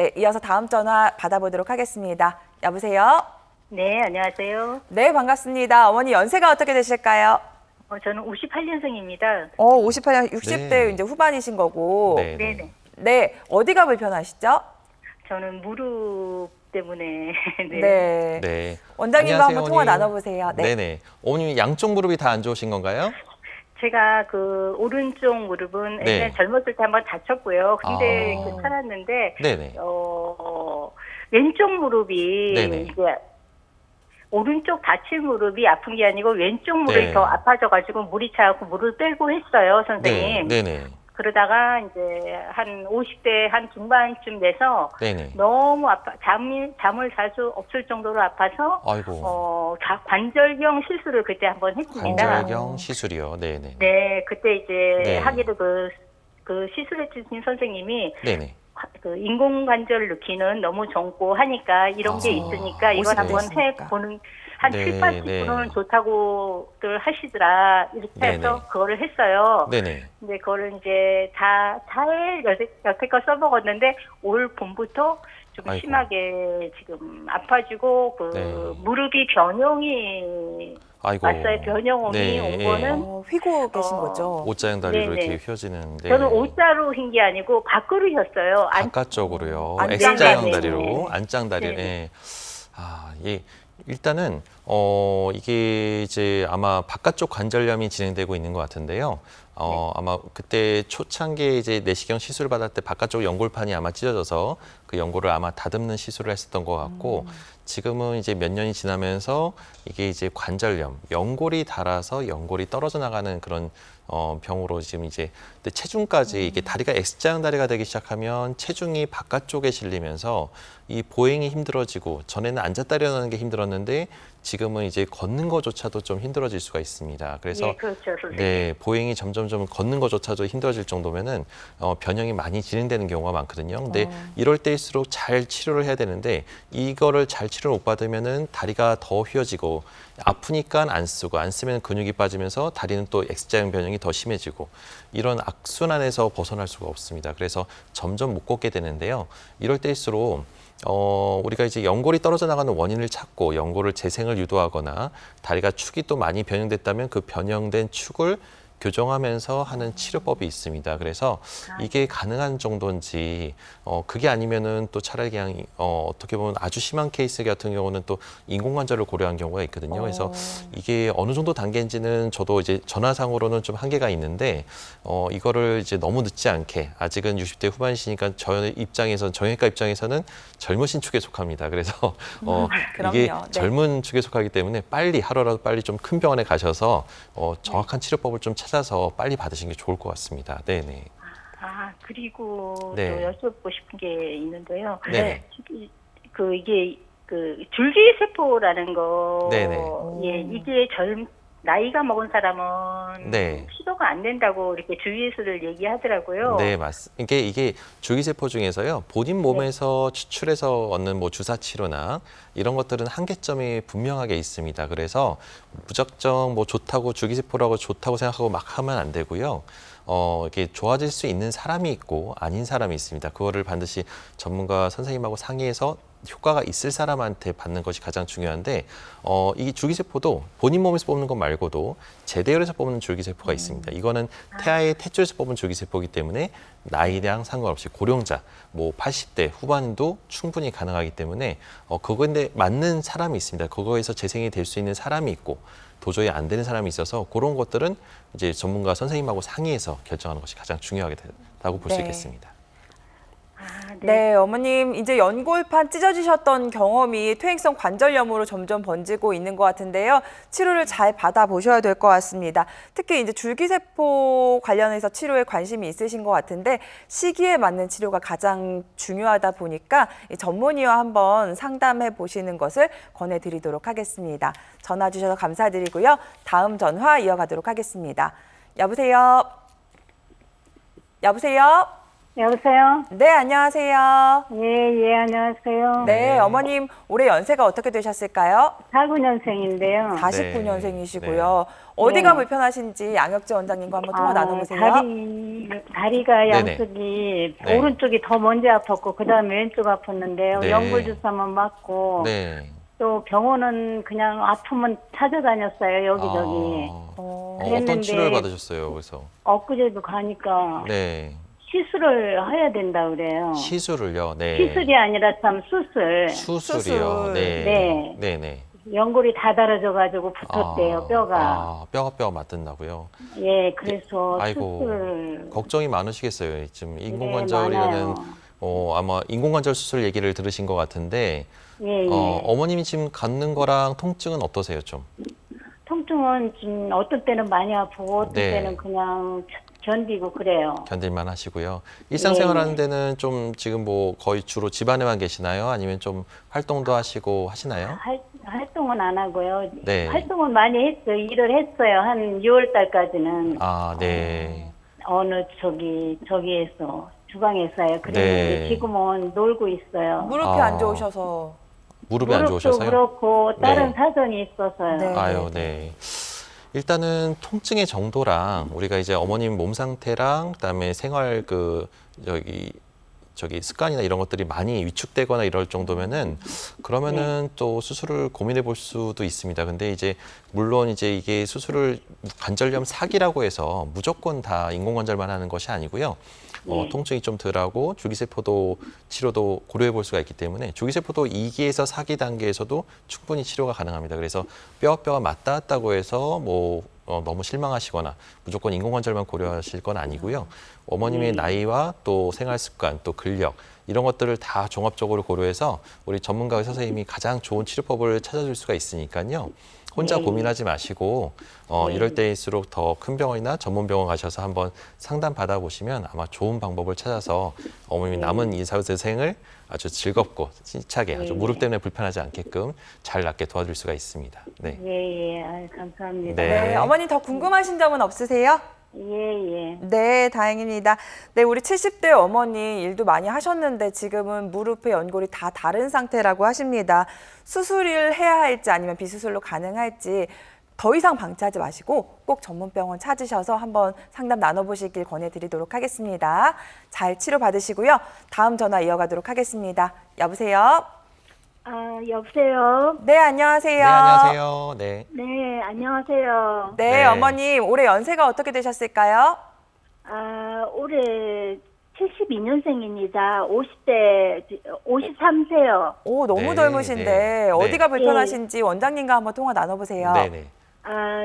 네, 이어서 다음 전화 받아보도록 하겠습니다. 여보세요? 네, 안녕하세요. 네, 반갑습니다. 어머니 연세가 어떻게 되실까요? 저는 58년생입니다. 58년, 60대 네. 이제 후반이신 거고. 네, 네네. 네, 어디가 불편하시죠? 저는 무릎 때문에. 네. 네. 네. 원장님과 안녕하세요, 한번 통화 어머님. 나눠보세요. 네. 네네. 어머님 양쪽 무릎이 다 안 좋으신 건가요? 제가 그 오른쪽 무릎은 네. 예전에 젊었을 때 한번 다쳤고요. 근데 아. 괜찮았는데, 네네. 왼쪽 무릎이 네네. 이제 오른쪽 다친 무릎이 아픈 게 아니고 왼쪽 무릎이 네. 더 아파져가지고 물이 차고 물을 빼고 했어요, 선생님. 네네. 그러다가 이제 한 50대 한 중반쯤 돼서 네네. 너무 잠을 잘 수 없을 정도로 아파서 아이고. 관절경 시술을 그때 한번 했습니다. 관절경 시술이요. 네네. 네, 그때 이제 네. 하기도 그 시술해 주신 선생님이 네네. 그 인공관절 넣기는 너무 젊고 하니까 이런 게 있으니까 이건 50대 한번 있으니까. 해보는 한 네, 7, 80%는 네. 좋다고들 하시더라. 이렇게 네네. 해서 그거를 했어요. 네네. 근데 그거를 이제 잘 여태껏 써먹었는데 올 봄부터 좀 아이고. 심하게 지금 아파지고 그 네. 무릎이 변형이 아이고. 왔어요. 변형음이 네. 온 거는 휘고 계신 어, 거죠? 옷자형 다리로 네네. 이렇게 휘어지는. 네. 저는 O자로 흰 게 아니고 밖으로 휘었어요. 바깥쪽으로요. 안짱 X자형 다리. 다리로. 안짱 다리. 네네. 네. 아, 예. 일단은 이게 이제 아마 바깥쪽 관절염이 진행되고 있는 것 같은데요. 아마 그때 초창기에 이제 내시경 시술을 받을 때 바깥쪽 연골판이 아마 찢어져서 그 연골을 아마 다듬는 시술을 했었던 것 같고 지금은 이제 몇 년이 지나면서 이게 이제 관절염, 연골이 닳아서 연골이 떨어져 나가는 그런 병으로 지금 이제 근데 체중까지 이게 다리가 X자형 다리가 되기 시작하면 체중이 바깥쪽에 실리면서 이 보행이 힘들어지고 전에는 앉았다 일어나는 게 힘들었는데 지금은 이제 걷는 것조차도 좀 힘들어질 수가 있습니다. 그래서 네, 그렇죠, 선생님. 네, 보행이 점점점 걷는 것조차도 힘들어질 정도면은 변형이 많이 진행되는 경우가 많거든요. 근데 이럴 때일수록 잘 치료를 해야 되는데 이거를 잘 치료를 못 받으면은 다리가 더 휘어지고 아프니까 안 쓰고 안 쓰면 근육이 빠지면서 다리는 또 X자형 변형이 더 심해지고 이런 악순환에서 벗어날 수가 없습니다. 그래서 점점 못 걷게 되는데요. 이럴 때일수록 우리가 이제 연골이 떨어져 나가는 원인을 찾고 연골을 재생을 유도하거나 다리가 축이 또 많이 변형됐다면 그 변형된 축을 교정하면서 하는 치료법이 있습니다. 그래서 이게 가능한 정도인지 그게 아니면은 또 차라리 그냥 어떻게 보면 아주 심한 케이스 같은 경우는 또 인공관절을 고려한 경우가 있거든요. 그래서 이게 어느 정도 단계인지는 저도 이제 전화상으로는 좀 한계가 있는데 이거를 이제 너무 늦지 않게 아직은 60대 후반이시니까 정형외과 입장에서는 젊으신 축에 속합니다. 그래서 이게 그럼요. 네. 젊은 축에 속하기 때문에 빨리 하루라도 빨리 좀 큰 병원에 가셔서 정확한 치료법을 좀 찾아서 빨리 받으시는 게 좋을 것 같습니다. 네네. 그리고 네. 또 여쭤보고 싶은 게 있는데요. 네네. 이게 그 줄기세포라는 거, 네네. 예, 이게 나이가 먹은 사람은 네. 시도가 안 된다고 이렇게 주위에서들 얘기하더라고요. 네, 맞습니다. 이게 줄기세포 중에서요, 본인 몸에서 추출해서 얻는 뭐 주사 치료나 이런 것들은 한계점이 분명하게 있습니다. 그래서 무작정 뭐 좋다고 줄기세포라고 좋다고 생각하고 막 하면 안 되고요. 이렇게 좋아질 수 있는 사람이 있고 아닌 사람이 있습니다. 그거를 반드시 전문가 선생님하고 상의해서 효과가 있을 사람한테 받는 것이 가장 중요한데 이 줄기세포도 본인 몸에서 뽑는 것 말고도 제대열에서 뽑는 줄기세포가 있습니다. 이거는 태아의 탯줄에서 뽑은 줄기세포이기 때문에 나이랑 상관없이 고령자, 뭐 80대 후반도 충분히 가능하기 때문에 그거인데 맞는 사람이 있습니다. 그거에서 재생이 될 수 있는 사람이 있고 도저히 안 되는 사람이 있어서 그런 것들은 이제 전문가 선생님하고 상의해서 결정하는 것이 가장 중요하다고 볼 수 네. 있겠습니다. 네, 어머님 이제 연골판 찢어지셨던 경험이 퇴행성 관절염으로 점점 번지고 있는 것 같은데요. 치료를 잘 받아보셔야 될 것 같습니다. 특히 이제 줄기세포 관련해서 치료에 관심이 있으신 것 같은데 시기에 맞는 치료가 가장 중요하다 보니까 전문의와 한번 상담해 보시는 것을 권해드리도록 하겠습니다. 전화 주셔서 감사드리고요. 다음 전화 이어가도록 하겠습니다. 여보세요? 여보세요? 여보세요? 네, 안녕하세요. 예, 안녕하세요. 네, 어머님 올해 연세가 어떻게 되셨을까요? 49년생인데요. 49년생이시고요. 어디가 네. 불편하신지 양혁재 원장님과 한번 통화 나눠보세요. 다리가 네네. 양쪽이, 네. 오른쪽이 더 먼저 아팠고, 그 다음에 왼쪽 아팠는데요. 네. 연골 주사만 맞고, 네. 또 병원은 그냥 아프면 찾아다녔어요, 여기저기. 어떤 그랬는데 치료를 받으셨어요? 그래서 엊그제도 가니까 네. 시술을 해야 된다 그래요. 시술을요. 네. 시술이 아니라 참 수술. 수술이요. 수술. 네. 네. 네, 네. 연골이 다 달아져가지고 붙었대요, 뼈가. 뼈가 맞든다고요. 예, 그래서 아이고, 수술. 걱정이 많으시겠어요. 지금 네, 인공관절이라는 많아요. 아마 인공관절 수술 얘기를 들으신 것 같은데 예, 예. 어머님이 지금 갖는 거랑 통증은 어떠세요, 좀? 통증은 좀 어떤 때는 많이 아프고 어떤 네. 때는 그냥 견디고 그래요. 견딜만 하시고요. 일상생활 네. 하는 데는 좀 지금 뭐 거의 주로 집안에만 계시나요? 아니면 좀 활동도 하시고 하시나요? 활동은 안 하고요. 네. 활동은 많이 했어요. 일을 했어요. 한 6월 달까지는 네. 어느 저기에서 주방에서요. 그랬는데 네. 지금은 놀고 있어요. 무릎이 안 좋으셔서. 무릎이 안 무릎도 좋으셔서요? 그렇고 다른 네. 사정이 있어서요. 네. 아유, 네. 일단은 통증의 정도랑 우리가 이제 어머님 몸 상태랑 그다음에 생활 저기 습관이나 이런 것들이 많이 위축되거나 이럴 정도면은 그러면은 또 수술을 고민해 볼 수도 있습니다. 근데 이제 물론 이제 이게 수술을 관절염 사기라고 해서 무조건 다 인공관절만 하는 것이 아니고요. 통증이 좀 덜하고 줄기세포도 치료도 고려해 볼 수가 있기 때문에 줄기세포도 2기에서 4기 단계에서도 충분히 치료가 가능합니다. 그래서 뼈가 맞닿았다고 해서 너무 실망하시거나 무조건 인공관절만 고려하실 건 아니고요. 어머님의 나이와 또 생활 습관, 또 근력 이런 것들을 다 종합적으로 고려해서 우리 전문가 의사 선생님이 가장 좋은 치료법을 찾아줄 수가 있으니까요. 혼자 고민하지 마시고 이럴 때일수록 더 큰 병원이나 전문 병원 가셔서 한번 상담 받아보시면 아마 좋은 방법을 찾아서 어머님이 남은 이사생을 아주 즐겁고 힘차게 아주 무릎 때문에 불편하지 않게끔 잘 낫게 도와줄 수가 있습니다. 네. 예. 아유, 감사합니다. 네. 네, 어머니 더 궁금하신 점은 없으세요? 예. 네, 다행입니다. 네, 우리 70대 어머니 일도 많이 하셨는데 지금은 무릎의 연골이 다 다른 상태라고 하십니다. 수술을 해야 할지 아니면 비수술로 가능할지 더 이상 방치하지 마시고 꼭 전문병원 찾으셔서 한번 상담 나눠보시길 권해드리도록 하겠습니다. 잘 치료받으시고요. 다음 전화 이어가도록 하겠습니다. 여보세요? 여보세요? 네, 안녕하세요. 네, 안녕하세요. 네. 네, 안녕하세요. 네, 네. 어머님 올해 연세가 어떻게 되셨을까요? 올해 72년생입니다. 53세요. 오, 너무 네, 젊으신데 네. 어디가 네. 불편하신지 원장님과 한번 통화 나눠보세요. 네네.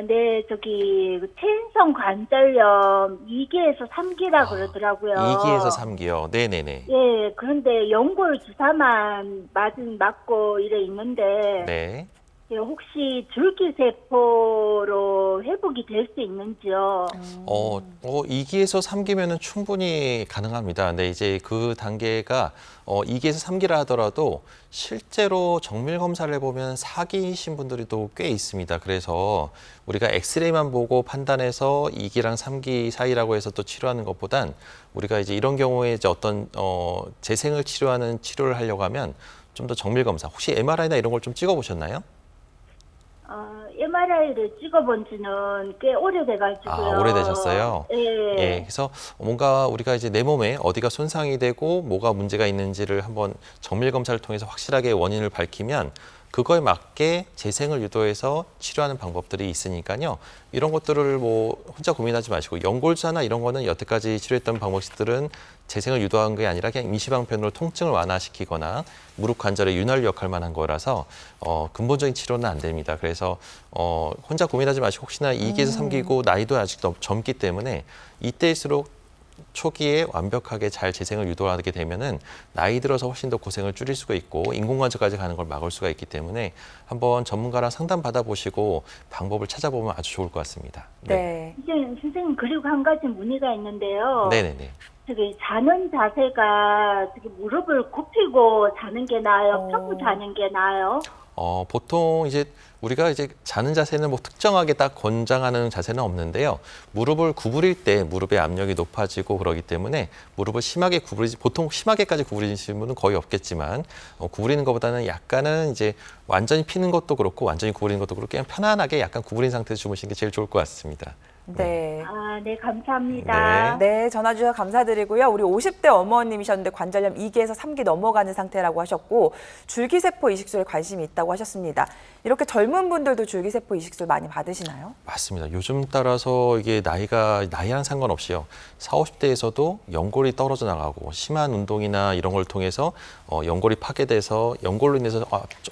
네, 퇴행성 관절염 2기에서 3기라 그러더라고요. 2기에서 3기요. 네네네. 예, 그런데 연골 주사만 맞고 이래 있는데, 네. 예, 혹시 줄기세포로 회복이 될 수 있는지요? 2기에서 3기면은 충분히 가능합니다. 근데 이제 그 단계가 2기에서 3기라 하더라도 실제로 정밀 검사를 해보면 4기이신 분들이 또 꽤 있습니다. 그래서 우리가 엑스레이만 보고 판단해서 2기랑 3기 사이라고 해서 또 치료하는 것보단 우리가 이제 이런 경우에 이제 어떤 재생을 치료하는 치료를 하려고 하면 좀 더 정밀 검사, 혹시 MRI나 이런 걸 좀 찍어보셨나요? MRI를 찍어본 지는 꽤 오래돼가지고요. 오래되셨어요? 예. 예, 그래서 뭔가 우리가 이제 내 몸에 어디가 손상이 되고 뭐가 문제가 있는지를 한번 정밀 검사를 통해서 확실하게 원인을 밝히면 그거에 맞게 재생을 유도해서 치료하는 방법들이 있으니까요. 이런 것들을 혼자 고민하지 마시고 연골주사나 이런 거는 여태까지 치료했던 방법들은 재생을 유도한 게 아니라 그냥 임시방편으로 통증을 완화시키거나 무릎 관절의 윤활 역할만 한 거라서 근본적인 치료는 안 됩니다. 그래서 혼자 고민하지 마시고 혹시나 2기에서 3기고 나이도 아직 젊기 때문에 이때일수록 초기에 완벽하게 잘 재생을 유도하게 되면은 나이 들어서 훨씬 더 고생을 줄일 수가 있고 인공관절까지 가는 걸 막을 수가 있기 때문에 한번 전문가랑 상담 받아보시고 방법을 찾아보면 아주 좋을 것 같습니다. 네. 선생님, 그리고 한 가지 문의가 있는데요. 네네네. 자는 자세가 무릎을 굽히고 자는 게 나아요? 펴고 자는 게 나아요? 보통 이제 우리가 이제 자는 자세는 뭐 특정하게 딱 권장하는 자세는 없는데요. 무릎을 구부릴 때 무릎의 압력이 높아지고 그러기 때문에 무릎을 심하게 구부리지, 보통 심하게까지 구부리시는 분은 거의 없겠지만 구부리는 것보다는 약간은 이제 완전히 피는 것도 그렇고 완전히 구부리는 것도 그렇고 그냥 편안하게 약간 구부린 상태에서 주무시는 게 제일 좋을 것 같습니다. 네. 아, 네, 감사합니다. 네, 전화 주셔서 감사드리고요. 우리 50대 어머님이셨는데 관절염 2기에서 3기 넘어가는 상태라고 하셨고 줄기세포 이식술에 관심이 있다고 하셨습니다. 이렇게 젊은 분들도 줄기세포 이식술 많이 받으시나요? 맞습니다. 요즘 따라서 이게 나이랑 상관없이요. 40, 50대에서도 연골이 떨어져 나가고 심한 운동이나 이런 걸 통해서 연골이 파괴돼서 연골로 인해서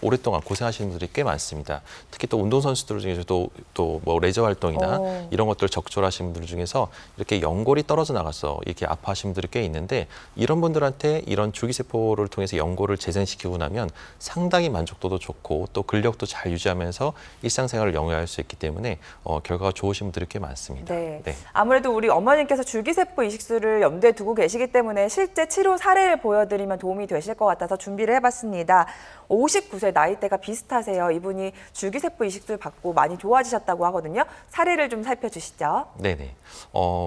오랫동안 고생하시는 분들이 꽤 많습니다. 특히 또 운동선수들 중에서도 또 뭐 레저 활동이나 이런 것들 적절하신 분들 중에서 이렇게 연골이 떨어져 나가서 이렇게 아파하시는 분들이 꽤 있는데 이런 분들한테 이런 줄기세포를 통해서 연골을 재생시키고 나면 상당히 만족도도 좋고 또 근력도 잘 유지하면서 일상생활을 영위할 수 있기 때문에 결과가 좋으신 분들이 꽤 많습니다. 네. 아무래도 우리 어머님께서 줄기세포 이식술을 염두에 두고 계시기 때문에 실제 치료 사례를 보여드리면 도움이 되실 것 같아서 준비를 해봤습니다. 59세 나이대가 비슷하세요. 이분이 줄기세포 이식술 받고 많이 좋아지셨다고 하거든요. 사례를 좀 살펴주시죠. 네네.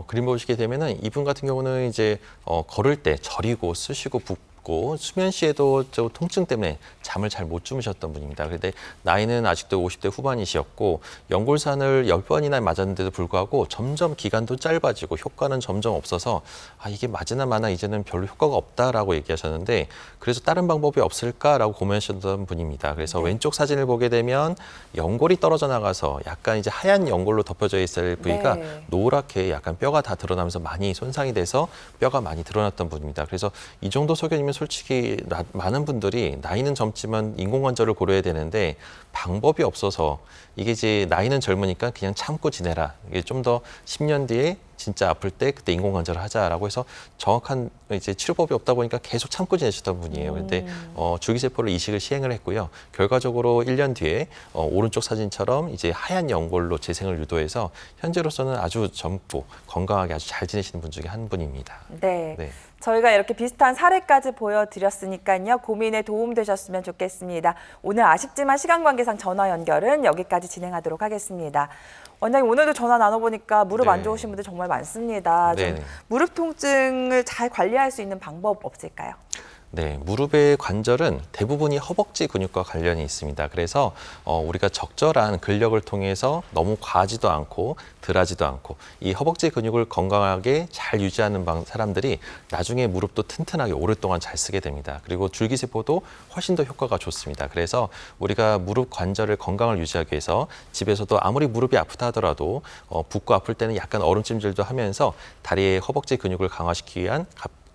그림 보시게 되면은 이분 같은 경우는 이제 걸을 때 저리고 쑤시고 붓고 수면 시에도 저 통증 때문에 잠을 잘 못 주무셨던 분입니다. 그런데 나이는 아직도 50대 후반이셨고 연골산을 10번이나 맞았는데도 불구하고 점점 기간도 짧아지고 효과는 점점 없어서 이게 맞으나 마나 이제는 별로 효과가 없다라고 얘기하셨는데 그래서 다른 방법이 없을까라고 고민하셨던 분입니다. 그래서 왼쪽 사진을 보게 되면 연골이 떨어져 나가서 약간 이제 하얀 연골로 덮여져 있을 부위가 노랗게 약간 뼈가 다 드러나면서 많이 손상이 돼서 뼈가 많이 드러났던 분입니다. 그래서 이 정도 소견이면 솔직히 많은 분들이 나이는 젊지만 인공관절을 고려해야 되는데 방법이 없어서 이게 이제 나이는 젊으니까 그냥 참고 지내라. 이게 좀 더 10년 뒤에 진짜 아플 때 그때 인공관절을 하자라고 해서 정확한 이제 치료법이 없다 보니까 계속 참고 지내셨던 분이에요. 그런데 줄기세포를 이식을 시행을 했고요. 결과적으로 1년 뒤에 오른쪽 사진처럼 이제 하얀 연골로 재생을 유도해서 현재로서는 아주 젊고 건강하게 아주 잘 지내시는 분 중에 한 분입니다. 네. 네. 저희가 이렇게 비슷한 사례까지 보여드렸으니까요. 고민에 도움 되셨으면 좋겠습니다. 오늘 아쉽지만 시간 관계상 전화 연결은 여기까지 진행하도록 하겠습니다. 원장님 오늘도 전화 나눠보니까 무릎 안 좋으신 분들 정말 많습니다. 좀 무릎 통증을 잘 관리할 수 있는 방법 없을까요? 네, 무릎의 관절은 대부분이 허벅지 근육과 관련이 있습니다. 그래서 우리가 적절한 근력을 통해서 너무 과하지도 않고 덜하지도 않고 이 허벅지 근육을 건강하게 잘 유지하는 사람들이 나중에 무릎도 튼튼하게 오랫동안 잘 쓰게 됩니다. 그리고 줄기세포도 훨씬 더 효과가 좋습니다. 그래서 우리가 무릎 관절을 건강을 유지하기 위해서 집에서도 아무리 무릎이 아프다 하더라도 붓고 아플 때는 약간 얼음찜질도 하면서 다리의 허벅지 근육을 강화시키기 위한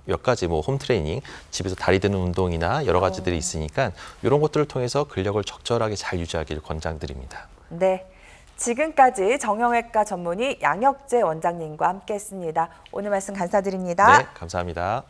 몇 가지 뭐 홈트레이닝, 집에서 다리 드는 운동이나 여러 가지들이 있으니까 이런 것들을 통해서 근력을 적절하게 잘 유지하기를 권장드립니다. 네, 지금까지 정형외과 전문의 양혁재 원장님과 함께했습니다. 오늘 말씀 감사드립니다. 네, 감사합니다.